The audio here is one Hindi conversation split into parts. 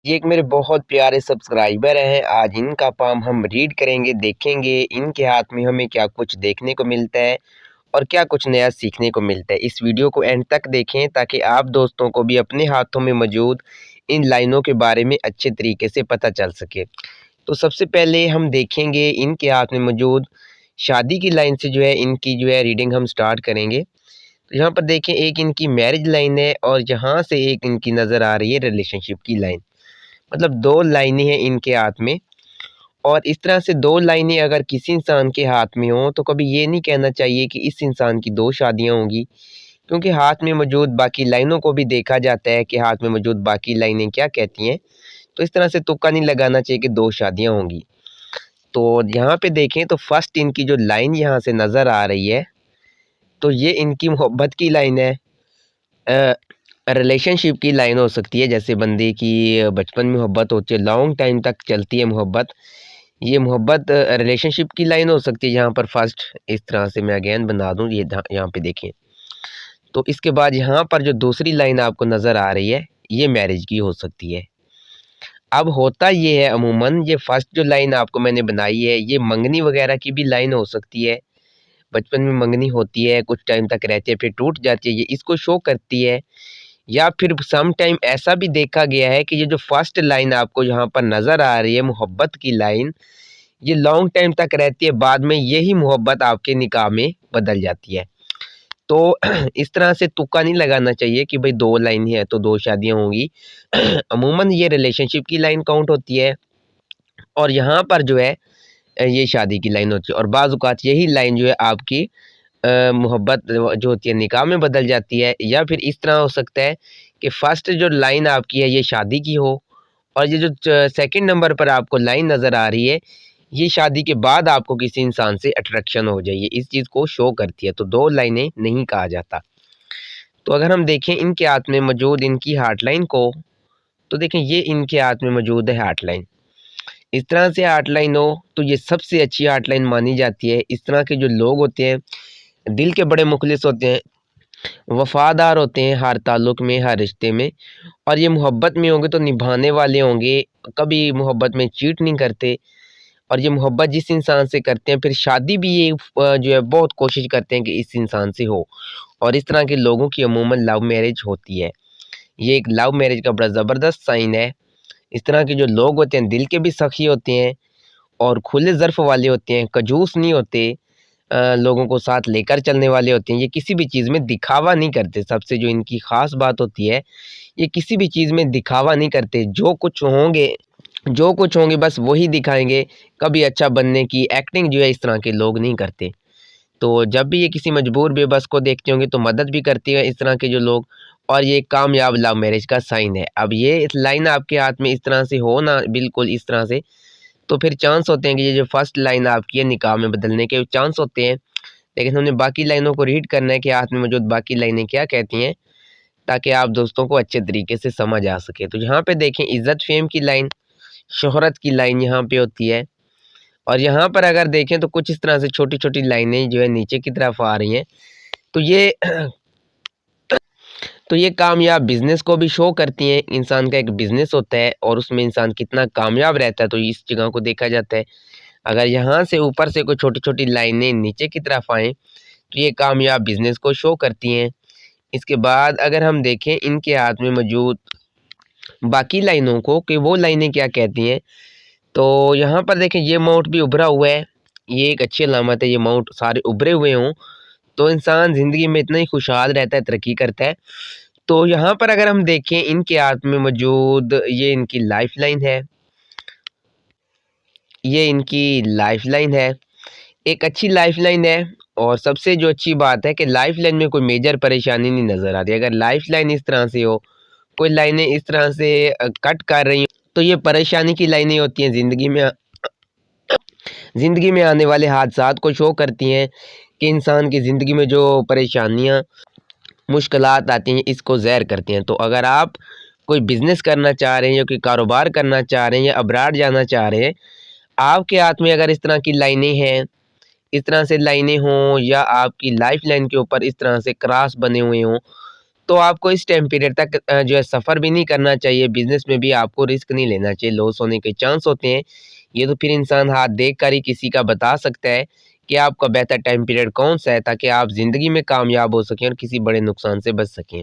ये एक मेरे बहुत प्यारे सब्सक्राइबर हैं। आज इनका पाम हम रीड करेंगे, देखेंगे इनके हाथ में हमें क्या कुछ देखने को मिलता है और क्या कुछ नया सीखने को मिलता है। इस वीडियो को एंड तक देखें ताकि आप दोस्तों को भी अपने हाथों में मौजूद इन लाइनों के बारे में अच्छे तरीके से पता चल सके। तो सबसे पहले हम देखेंगे इनके हाथ में मौजूद शादी की लाइन से इनकी रीडिंग हम स्टार्ट करेंगे। तो यहाँ पर देखें, एक इनकी मैरिज लाइन है और यहाँ से एक इनकी नज़र आ रही है रिलेशनशिप की लाइन। मतलब दो लाइनें हैं इनके हाथ में। और इस तरह से दो लाइनें अगर किसी इंसान के हाथ में हो तो कभी ये नहीं कहना चाहिए कि इस इंसान की दो शादियां होंगी, क्योंकि हाथ में मौजूद बाकी लाइनों को भी देखा जाता है कि हाथ में मौजूद बाकी लाइनें क्या कहती हैं। तो इस तरह से तुक्का नहीं लगाना चाहिए कि दो शादियां होंगी। तो यहाँ पे देखें तो फर्स्ट इनकी जो लाइन यहाँ से नज़र आ रही है तो ये इनकी मोहब्बत की लाइन है। रिलेशनशिप की लाइन हो सकती है, जैसे बंदे की बचपन में मोहब्बत होती है, लॉन्ग टाइम तक चलती है मोहब्बत। ये मोहब्बत रिलेशनशिप की लाइन हो सकती है। यहाँ पर फर्स्ट इस तरह से मैं अगेन बना दूँ, ये यहाँ पे देखें। तो इसके बाद यहाँ पर जो दूसरी लाइन आपको नज़र आ रही है ये मैरिज की हो सकती है। अब होता ये है, अमूमन ये फर्स्ट जो लाइन आपको मैंने बनाई है ये मंगनी वगैरह की भी लाइन हो सकती है। बचपन में मंगनी होती है, कुछ टाइम तक रहती है, फिर टूट जाती है, ये इसको शो करती है। या फिर सम टाइम ऐसा भी देखा गया है कि ये जो फर्स्ट लाइन आपको यहाँ पर नज़र आ रही है मोहब्बत की लाइन, ये लॉन्ग टाइम तक रहती है, बाद में यही मोहब्बत आपके निकाह में बदल जाती है। तो इस तरह से तुक्का नहीं लगाना चाहिए कि भाई दो लाइन है तो दो शादियाँ होंगी। अमूमन ये रिलेशनशिप की लाइन काउंट होती है और यहाँ पर ये शादी की लाइन होती है। और बाज़ औक़ात यही लाइन आपकी मोहब्बत जो होती है निकाह में बदल जाती है। या फिर इस तरह हो सकता है कि फ़र्स्ट जो लाइन आपकी है ये शादी की हो और ये जो सेकंड नंबर पर आपको लाइन नज़र आ रही है ये शादी के बाद आपको किसी इंसान से अट्रैक्शन हो जाए, इस चीज़ को शो करती है। तो दो लाइनें नहीं कहा जाता। तो अगर हम देखें इनके हाथ में मौजूद इनकी हार्ट लाइन को, तो देखें ये इनके हाथ में मौजूद है हार्ट लाइन। इस तरह से हार्ट लाइन हो तो ये सबसे अच्छी हार्ट लाइन मानी जाती है। इस तरह के जो लोग होते हैं दिल के बड़े मुखलिस होते हैं, वफ़ादार होते हैं हर ताल्लुक़ में, हर रिश्ते में। और ये मोहब्बत में होंगे तो निभाने वाले होंगे, कभी मोहब्बत में चीट नहीं करते। और ये मोहब्बत जिस इंसान से करते हैं फिर शादी भी ये बहुत कोशिश करते हैं कि इस इंसान से हो। और इस तरह के लोगों की अमूमन लव मैरिज होती है। ये एक लव मैरिज का बड़ा ज़बरदस्त साइन है। इस तरह के जो लोग होते हैं दिल के भी सखी होते हैं और खुले ज़र्फ़ वाले होते हैं, कंजूस नहीं होते, लोगों को साथ लेकर चलने वाले होते हैं। ये किसी भी चीज़ में दिखावा नहीं करते। सबसे जो इनकी ख़ास बात होती है, ये किसी भी चीज़ में दिखावा नहीं करते। जो कुछ होंगे बस वही दिखाएँगे। कभी अच्छा बनने की एक्टिंग इस तरह के लोग नहीं करते। तो जब भी ये किसी मजबूर बेबस को देखते होंगे तो मदद भी करती है इस तरह के जो लोग। और ये कामयाब लव मैरिज का साइन है। अब ये इस लाइन आपके हाथ में इस तरह से हो ना, बिल्कुल इस तरह से, तो फिर चांस होते हैं कि ये जो फर्स्ट लाइन आपकी है निकाह में बदलने के चांस होते हैं। लेकिन हमने बाकी लाइनों को रीड करना है कि हाथ में मौजूद बाकी लाइनें क्या कहती हैं, ताकि आप दोस्तों को अच्छे तरीके से समझ आ सके। तो यहाँ पे देखें इज़्ज़त फेम की लाइन, शोहरत की लाइन यहाँ पे होती है। और यहाँ पर अगर देखें तो कुछ इस तरह से छोटी-छोटी लाइनें नीचे की तरफ आ रही हैं। तो ये तो ये कामयाब बिज़नेस को भी शो करती हैं। इंसान का एक बिज़नेस होता है और उसमें इंसान कितना कामयाब रहता है तो इस जगह को देखा जाता है। अगर यहाँ से ऊपर से कोई छोटी-छोटी लाइनें नीचे की तरफ आएँ तो ये कामयाब बिज़नेस को शो करती हैं। इसके बाद अगर हम देखें इनके हाथ में मौजूद बाकी लाइनों को कि वो लाइनें क्या कहती हैं, तो यहाँ पर देखें ये माउंट भी उभरा हुआ है। ये एक अच्छी अलामत है, ये माउंट सारे उभरे हुए हों तो इंसान ज़िंदगी में इतना ही खुशहाल रहता है, तरक्की करता है। तो यहाँ पर अगर हम देखें इनके हाथ में मौजूद ये इनकी लाइफ़लाइन है। ये इनकी लाइफ़लाइन है, एक अच्छी लाइफ़लाइन है। और सबसे जो अच्छी बात है कि लाइफ़लाइन में कोई मेजर परेशानी नहीं नज़र आ रही। अगर लाइफ़लाइन इस तरह से हो, कोई लाइनें इस तरह से कट कर रही तो ये परेशानी की लाइनें होती हैं। ज़िंदगी में आने वाले हादसात को शो करती हैं कि इंसान की ज़िंदगी में जो परेशानियाँ, मुश्किलात आती हैं इसको ज़ाहिर करती हैं। तो अगर आप कोई बिज़नेस करना चाह रहे हैं या कोई कारोबार करना चाह रहे हैं या अब्राड जाना चाह रहे हैं, आपके हाथ में अगर इस तरह की लाइनें हैं, इस तरह से लाइनें हों या आपकी लाइफ़लाइन के ऊपर इस तरह से क्रॉस बने हुए हों, तो आपको इस टाइम पीरियड तक जो है सफ़र भी नहीं करना चाहिए। बिज़नेस में भी आपको रिस्क नहीं लेना चाहिए, लॉस होने के चांस होते हैं। ये तो फिर इंसान हाथ देख कर ही किसी का बता सकता है कि आपका बेहतर टाइम पीरियड कौन-सा है, ताकि आप ज़िंदगी में कामयाब हो सकें और किसी बड़े नुकसान से बच सकें।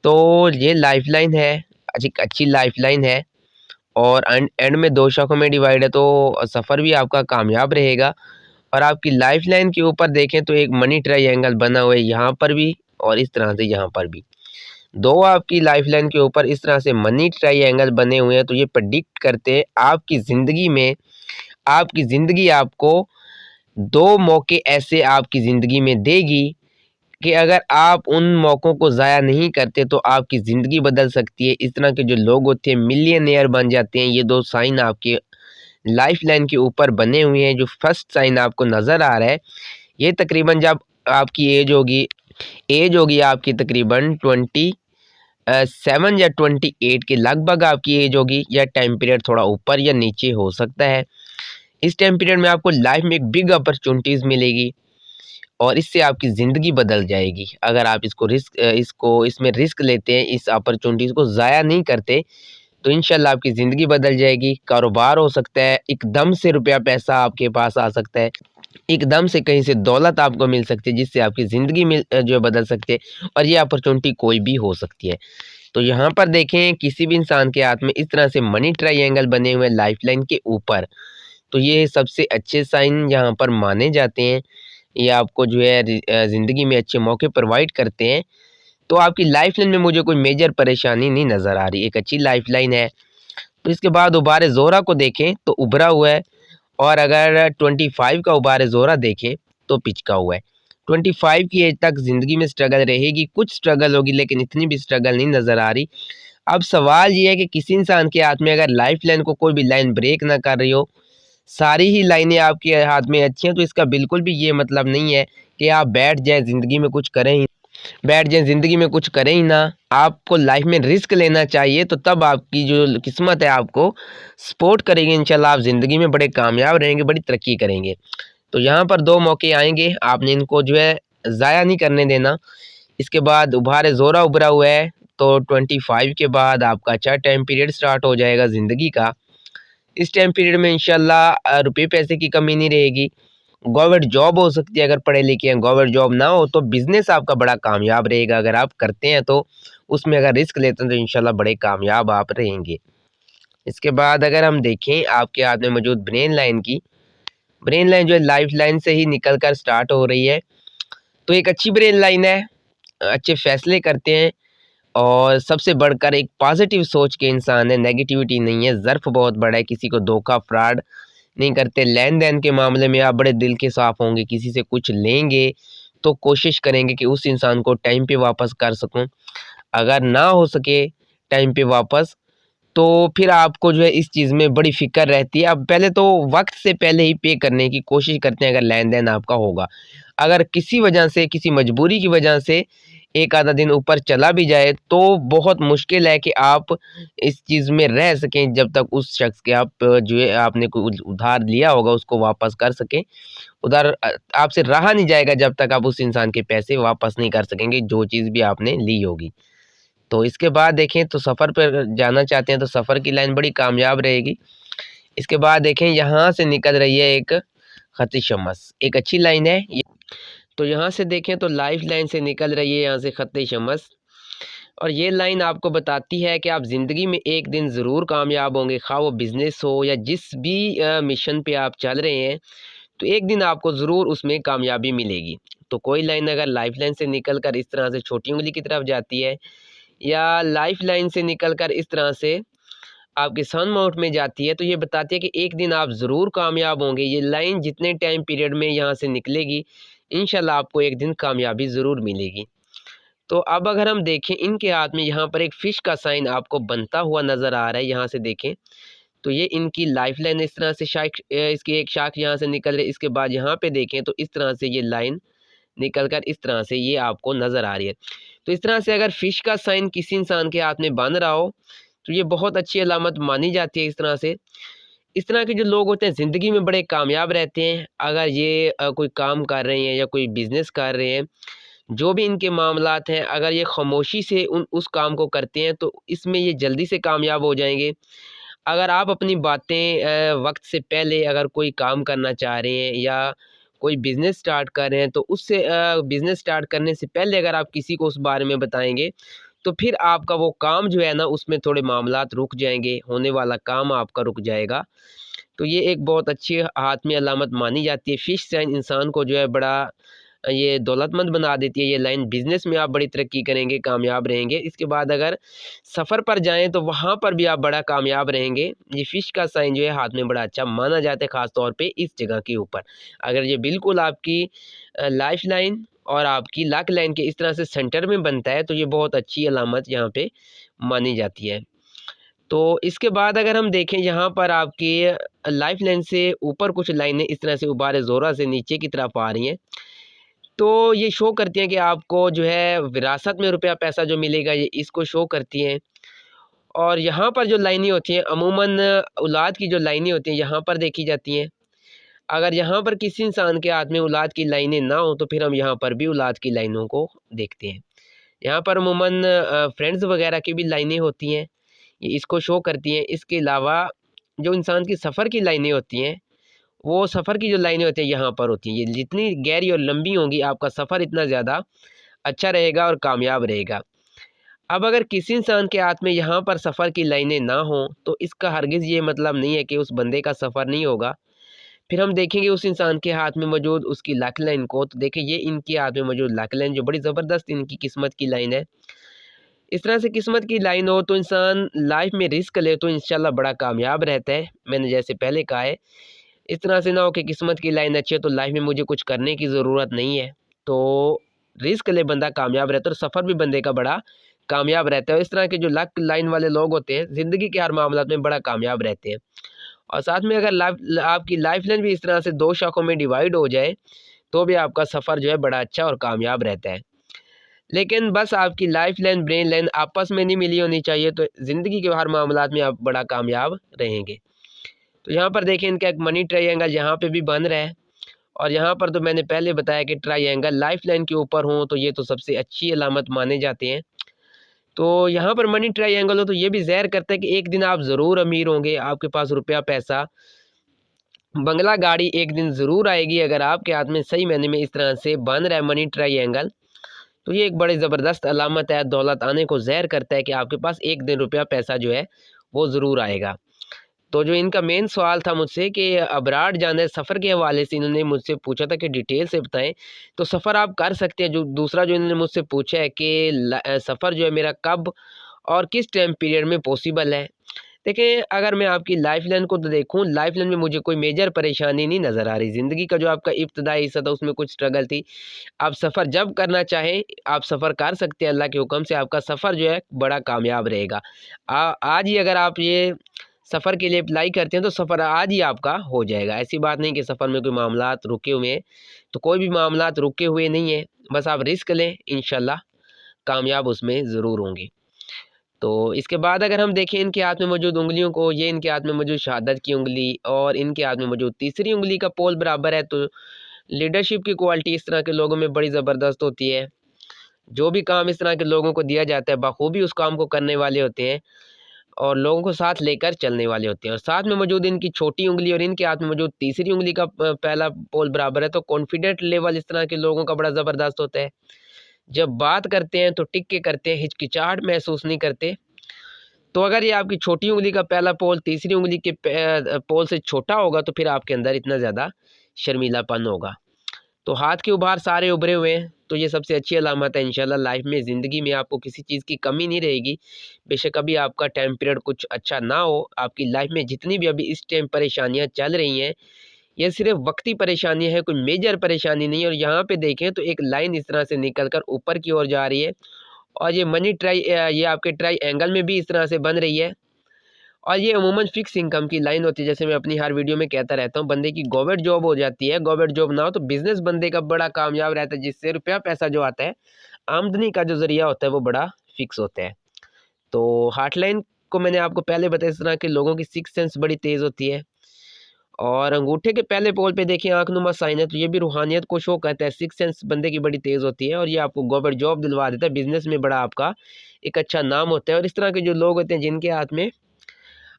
तो ये लाइफ़लाइन है, एक अच्छी लाइफ़लाइन है और एंड एंड में 2 शाखों में डिवाइड है, तो सफ़र भी आपका कामयाब रहेगा। और आपकी लाइफ़लाइन के ऊपर देखें तो एक मनी ट्रायंगल बना हुआ है यहाँ पर भी और इस तरह से यहाँ पर भी। 2 आपकी लाइफ़लाइन के ऊपर इस तरह से मनी ट्रायंगल बने हुए हैं, तो ये प्रेडिक्ट करते हैं आपकी ज़िंदगी आपको 2 मौके ऐसे आपकी ज़िंदगी में देगी कि अगर आप उन मौकों को ज़ाया नहीं करते तो आपकी ज़िंदगी बदल सकती है। इस तरह के जो लोग होते हैं मिलियनेयर बन जाते हैं। ये 2 साइन आपके लाइफ़लाइन के ऊपर बने हुए हैं। जो फर्स्ट साइन आपको नज़र आ रहा है, ये तकरीबन जब आपकी एज होगी आपकी तकरीबन 7 या 28 के लगभग आपकी एज होगी, या टाइम पीरियड थोड़ा ऊपर या नीचे हो सकता है। इस टाइम पीरियड में आपको लाइफ में एक बिग अपॉर्चुनिटीज़ मिलेगी और इससे आपकी ज़िंदगी बदल जाएगी। अगर आप इसमें रिस्क लेते हैं, इस अपॉर्चुनिटीज़ को ज़ाया नहीं करते, तो इंशाल्लाह आपकी ज़िंदगी बदल जाएगी। कारोबार हो सकता है, एकदम से रुपया पैसा आपके पास आ सकता है, एकदम से कहीं से दौलत आपको मिल सकती है, जिससे आपकी ज़िंदगी में जो है बदल सकती है, और ये अपॉर्चुनिटी कोई भी हो सकती है। तो यहाँ पर देखें किसी भी इंसान के हाथ में इस तरह से मनी ट्रायंगल बने हुए हैं लाइफ़लाइन के ऊपर, तो ये सबसे अच्छे साइन यहाँ पर माने जाते हैं। ये आपको जो है ज़िंदगी में अच्छे मौके प्रोवाइड करते हैं। तो आपकी लाइफ़लाइन में मुझे कोई मेजर परेशानी नहीं नज़र आ रही, एक अच्छी लाइफ़लाइन है। तो इसके बाद उबार ज़ोरा को देखें तो उभरा हुआ है, और अगर 25 का उबार ज़ोरा देखें तो पिचका हुआ है। 25 की एज तक ज़िंदगी में स्ट्रगल रहेगी, कुछ स्ट्रगल होगी लेकिन इतनी भी स्ट्रगल नहीं नज़र आ रही। अब सवाल ये है कि किसी इंसान के हाथ में अगर लाइफ़लाइन को कोई भी लाइन ब्रेक ना कर रही हो, सारी ही लाइनें आपके हाथ में अच्छी हैं, तो इसका बिल्कुल भी ये मतलब नहीं है कि आप बैठ जाएँ ज़िंदगी में कुछ करें ही ना। आपको लाइफ़ में रिस्क लेना चाहिए, तो तब आपकी जो किस्मत है आपको सपोर्ट करेगी। इंशाल्लाह आप ज़िंदगी में बड़े कामयाब रहेंगे, बड़ी तरक्की करेंगे। तो यहाँ पर 2 मौके आएँगे, आपने इनको जो है ज़ाया नहीं करने देना। इसके बाद उभार ज़ोरा उभरा हुआ है, तो 25 के बाद आपका अच्छा टाइम पीरियड स्टार्ट हो जाएगा ज़िंदगी का। इस टाइम पीरियड में इंशाल्लाह रुपए पैसे की कमी नहीं रहेगी। गवर्नमेंट जॉब हो सकती है अगर पढ़े लिखे हैं, गवर्नमेंट जॉब ना हो तो बिज़नेस आपका बड़ा कामयाब रहेगा। अगर आप करते हैं तो उसमें अगर रिस्क लेते हैं तो इंशाल्लाह बड़े कामयाब आप रहेंगे। इसके बाद अगर हम देखें आपके हाथ में मौजूद ब्रेन लाइन जो है लाइफ लाइन से ही निकल कर स्टार्ट हो रही है। तो एक अच्छी ब्रेन लाइन है, अच्छे फैसले करते हैं और सबसे बढ़कर एक पॉजिटिव सोच के इंसान है, नेगेटिविटी नहीं है। ज़र्फ़ बहुत बड़ा है, किसी को धोखा फ्रॉड नहीं करते। लेन-देन के मामले में आप बड़े दिल के साफ़ होंगे, किसी से कुछ लेंगे तो कोशिश करेंगे कि उस इंसान को टाइम पे वापस कर सकूँ। अगर ना हो सके टाइम पे वापस, तो फिर आपको जो है इस चीज़ में बड़ी फ़िक्र रहती है। अब पहले तो वक़्त से पहले ही पे करने की कोशिश करते हैं अगर लेन-देन आपका होगा। अगर किसी वजह से, किसी मजबूरी की वजह से 1 आधा दिन ऊपर चला भी जाए, तो बहुत मुश्किल है कि आप इस चीज़ में रह सकें जब तक उस शख़्स के आप जो है आपने कोई उधार लिया होगा उसको वापस कर सकें। उधार आपसे रहा नहीं जाएगा जब तक आप उस इंसान के पैसे वापस नहीं कर सकेंगे, जो चीज़ भी आपने ली होगी। तो इसके बाद देखें तो सफ़र पर जाना चाहते हैं तो सफ़र की लाइन बड़ी कामयाब रहेगी। इसके बाद देखें यहाँ से निकल रही है एक ख़त शमस, एक अच्छी लाइन है ये। तो यहाँ से देखें तो लाइफ लाइन से निकल रही है यहाँ से ख़त शमस, और ये लाइन आपको बताती है कि आप ज़िंदगी में एक दिन ज़रूर कामयाब होंगे, ख़्वाह वो बिज़नेस हो या जिस भी मिशन पे आप चल रहे हैं, तो एक दिन आपको ज़रूर उसमें कामयाबी मिलेगी। तो कोई लाइन अगर लाइफ लाइन से निकल कर इस तरह से छोटी उँगली की तरफ जाती है, या लाइफ लाइन से निकलकर इस तरह से आपके सन माउथ में जाती है, तो ये बताती है कि एक दिन आप ज़रूर कामयाब होंगे। ये लाइन जितने टाइम पीरियड में यहाँ से निकलेगी, इंशाल्लाह आपको एक दिन कामयाबी ज़रूर मिलेगी। तो अब अगर हम देखें इनके हाथ में यहाँ पर एक फ़िश का साइन आपको बनता हुआ नज़र आ रहा है, यहाँ से देखें तो ये इनकी लाइफ लाइन इस तरह से इसकी एक शाख यहाँ से निकल रही है। इसके बाद यहाँ पे देखें तो इस तरह से ये लाइन निकल कर इस तरह से ये आपको नज़र आ रही है। तो इस तरह से अगर फ़िश का साइन किसी इंसान के हाथ में बन रहा हो, तो ये बहुत अच्छी अलामत मानी जाती है। इस तरह से इस तरह के जो लोग होते हैं ज़िंदगी में बड़े कामयाब रहते हैं। अगर ये कोई काम कर रहे हैं या कोई बिज़नेस कर रहे हैं, जो भी इनके मामलात हैं, अगर ये खामोशी से उस काम को करते हैं तो इसमें ये जल्दी से कामयाब हो जाएंगे। अगर आप अपनी बातें वक्त से पहले अगर कोई काम करना चाह रहे हैं या कोई बिज़नेस स्टार्ट कर रहे हैं, तो उससे बिज़नेस स्टार्ट करने से पहले अगर आप किसी को उस बारे में बताएंगे, तो फिर आपका वो काम जो है ना, उसमें थोड़े मामलात रुक जाएंगे, होने वाला काम आपका रुक जाएगा। तो ये एक बहुत अच्छी हातमी अलामत मानी जाती है। फिश साइन इंसान को जो है बड़ा ये दौलतमंद बना देती है। ये लाइन बिज़नेस में आप बड़ी तरक्की करेंगे, कामयाब रहेंगे। इसके बाद अगर सफ़र पर जाएँ तो वहाँ पर भी आप बड़ा कामयाब रहेंगे। ये फ़िश का साइन जो है हाथ में बड़ा अच्छा माना जाता है, ख़ास तौर पे इस जगह के ऊपर। अगर ये बिल्कुल आपकी लाइफ़ लाइन और आपकी लक लाइन के इस तरह से सेंटर में बनता है, तो ये बहुत अच्छी अलामत यहाँ पे मानी जाती है। तो इसके बाद अगर हम देखें, यहाँ पर आपकी लाइफ़ लाइन से ऊपर कुछ लाइनें इस तरह से उबारे ज़ोरा से नीचे की तरफ आ रही हैं। तो ये शो करती हैं कि आपको जो है विरासत में रुपया पैसा जो मिलेगा, ये इसको शो करती हैं। और यहाँ पर जो लाइनें होती हैं अमूमन औलाद की जो लाइनें होती हैं यहाँ पर देखी जाती हैं। अगर यहाँ पर किसी इंसान के हाथ में औलाद की लाइनें ना हो, तो फिर हम यहाँ पर भी औलाद की लाइनों को देखते हैं। यहाँ पर अमूमन फ्रेंड्स वगैरह की भी लाइनें होती हैं, ये इसको शो करती हैं। इसके अलावा जो इंसान की सफ़र की लाइनें होती हैं, वो सफ़र की जो लाइनें होती हैं यहाँ पर होती हैं। ये जितनी गहरी और लंबी होंगी, आपका सफ़र इतना ज़्यादा अच्छा रहेगा और कामयाब रहेगा। अब अगर किसी इंसान के हाथ में यहाँ पर सफ़र की लाइनें ना हों, तो इसका हरगिज़ ये मतलब नहीं है कि उस बंदे का सफ़र नहीं होगा। फिर हम देखेंगे उस इंसान के हाथ में मौजूद उसकी लक लाइन को, तो देखिए ये इनके हाथ में मौजूद लक लाइन जो बड़ी ज़बरदस्त इनकी किस्मत की लाइन है। इस तरह से किस्मत की लाइन हो तो इंसान लाइफ में रिस्क ले तो इंशाल्लाह बड़ा कामयाब रहता है। मैंने जैसे पहले कहा है, इस तरह से ना हो कि किस्मत की लाइन अच्छी है तो लाइफ में मुझे कुछ करने की ज़रूरत नहीं है। तो रिस्क ले बंदा कामयाब रहता है और सफ़र भी बंदे का बड़ा कामयाब रहता है। और इस तरह के जो लक लाइन वाले लोग होते हैं, ज़िंदगी के हर मामला में बड़ा कामयाब रहते हैं। और साथ में अगर आपकी लाइफ लाइन भी इस तरह से 2 शाखों में डिवाइड हो जाए, तो भी आपका सफ़र जो है बड़ा अच्छा और कामयाब रहता है। लेकिन बस आपकी लाइफ लाइन, ब्रेन लाइन आपस में नहीं मिली होनी चाहिए, तो ज़िंदगी के हर मामलात में आप बड़ा कामयाब रहेंगे। तो यहाँ पर देखिए इनका एक मनी ट्रायंगल यहाँ पे भी बन रहा है। और यहाँ पर तो मैंने पहले बताया कि ट्रायंगल लाइफ लाइन के ऊपर हों तो ये तो सबसे अच्छी अलामत माने जाते हैं। तो यहाँ पर मनी ट्रायंगल हो तो ये भी ज़ाहिर करता है कि एक दिन आप ज़रूर अमीर होंगे, आपके पास रुपया, पैसा, बंगला, गाड़ी एक दिन ज़रूर आएगी। अगर आपके हाथ में सही मायने में इस तरह से बन रहा है मनी ट्रायंगल, तो ये एक बड़ी ज़बरदस्त अलामत है, दौलत आने को ज़ाहिर करता है कि आपके पास एक दिन रुपया, पैसा जो है वो ज़रूर आएगा। तो जो इनका मेन सवाल था मुझसे कि अब्राड जाना है, सफ़र के हवाले से इन्होंने मुझसे पूछा था कि डिटेल से बताएँ। तो सफ़र आप कर सकते हैं। जो दूसरा जो इन्होंने मुझसे पूछा है कि सफ़र जो है मेरा कब और किस टाइम पीरियड में पॉसिबल है। देखिए, अगर मैं आपकी लाइफ़ लाइन को तो देखूँ, लाइफ़ लाइन में मुझे कोई मेजर परेशानी नहीं नज़र आ रही। ज़िंदगी का जो आपका इब्तिदाई हिस्सा था उसमें कुछ स्ट्रगल थी। आप सफ़र जब करना चाहें, आप सफ़र कर सकते हैं। अल्लाह के हुक्म से आपका सफ़र जो है बड़ा कामयाब रहेगा। आज ही अगर आप ये सफ़र के लिए अप्लाई करते हैं तो सफ़र आज ही आपका हो जाएगा। ऐसी बात नहीं कि सफ़र में कोई मामलात रुके हुए हैं, तो कोई भी मामलात रुके हुए नहीं हैं। बस आप रिस्क लें, इंशाल्लाह कामयाब उसमें ज़रूर होंगे। तो इसके बाद अगर हम देखें इनके हाथ में मौजूद उँगलियों को, ये इनके हाथ में मौजूद शहादत की उँगली और इनके हाथ में मौजूद तीसरी उँगली का पोल बराबर है, तो लीडरशिप की क्वालिटी इस तरह के लोगों में बड़ी ज़बरदस्त होती है। जो भी काम इस तरह के लोगों को दिया जाता है, बखूबी उस काम को करने वाले होते हैं और लोगों को साथ लेकर चलने वाले होते हैं। और साथ में मौजूद इनकी छोटी उँगली और इनके हाथ में मौजूद तीसरी उँगली का पहला पोल बराबर है, तो कॉन्फिडेंट लेवल इस तरह के लोगों का बड़ा ज़बरदस्त होता है। जब बात करते हैं तो टिक के करते हैं, हिचकिचाहट महसूस नहीं करते। तो अगर ये आपकी छोटी उँगली का पहला पोल तीसरी उँगली के पोल से छोटा होगा, तो फिर आपके अंदर इतना ज़्यादा शर्मीलापन होगा। तो हाथ के उभार सारे उभरे हुए हैं, तो ये सबसे अच्छी अलामत है। इंशाल्लाह लाइफ में, ज़िंदगी में आपको किसी चीज़ की कमी नहीं रहेगी। बेशक अभी आपका टाइम पीरियड कुछ अच्छा ना हो, आपकी लाइफ में जितनी भी अभी इस टाइम परेशानियाँ चल रही हैं, ये सिर्फ़ वक्ती परेशानी है, कोई मेजर परेशानी नहीं है। और यहाँ पे देखें तो एक लाइन इस तरह से निकल कर ऊपर की ओर जा रही है और ये ये आपके ट्रायंगल में भी इस तरह से बन रही है। और ये अमूमन फ़िक्स इनकम की लाइन होती है। जैसे मैं अपनी हर वीडियो में कहता रहता हूँ, बंदे की गवर्नमेंट जॉब हो जाती है, गवर्नमेंट जॉब ना हो तो बिज़नेस बंदे का बड़ा कामयाब रहता है, जिससे रुपया पैसा जो आता है, आमदनी का जो ज़रिया होता है वो बड़ा फ़िक्स होता है। तो हार्ट लाइन को मैंने आपको पहले बताया, इस तरह के लोगों की सिक्स्थ सेंस बड़ी तेज़ होती है और अंगूठे के पहले पोल पे देखिए आंखनुमा साइन है, तो ये भी रूहानियत को शो करता है। सिक्स सेंस बंदे की बड़ी तेज़ होती है और ये आपको गवर्नमेंट जॉब दिलवा देता है, बिजनेस में बड़ा आपका एक अच्छा नाम होता है। और इस तरह के जो लोग होते हैं जिनके हाथ में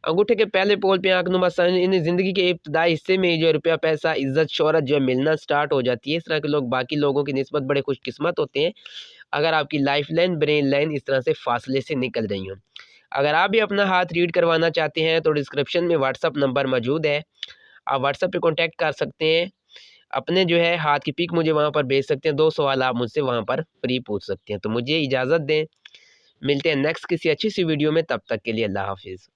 अंगूठे के पहले पोल पे आंखनुमा साइन, इन्हें ज़िंदगी के इब्तदाई हिस्से में ही जो है रुपया पैसा इज्जत शोहरत जो है मिलना स्टार्ट हो जाती है। इस तरह के लोग बाकी लोगों की निस्बत बड़े खुशकिस्मत होते हैं अगर आपकी लाइफ लाइन ब्रेन लाइन इस तरह से फासले से निकल रही हो। अगर आप भी अपना हाथ रीड करवाना चाहते हैं तो डिस्क्रिप्शन में व्हाट्सअप नंबर मौजूद है, आप व्हाट्सएप पे कांटेक्ट कर सकते हैं। अपने जो है हाथ की पिक मुझे वहाँ पर भेज सकते हैं। 2 सवाल आप मुझसे वहाँ पर फ्री पूछ सकते हैं। तो मुझे इजाज़त दें, मिलते हैं नेक्स्ट किसी अच्छी सी वीडियो में, तब तक के लिए अल्लाह हाफ़िज़।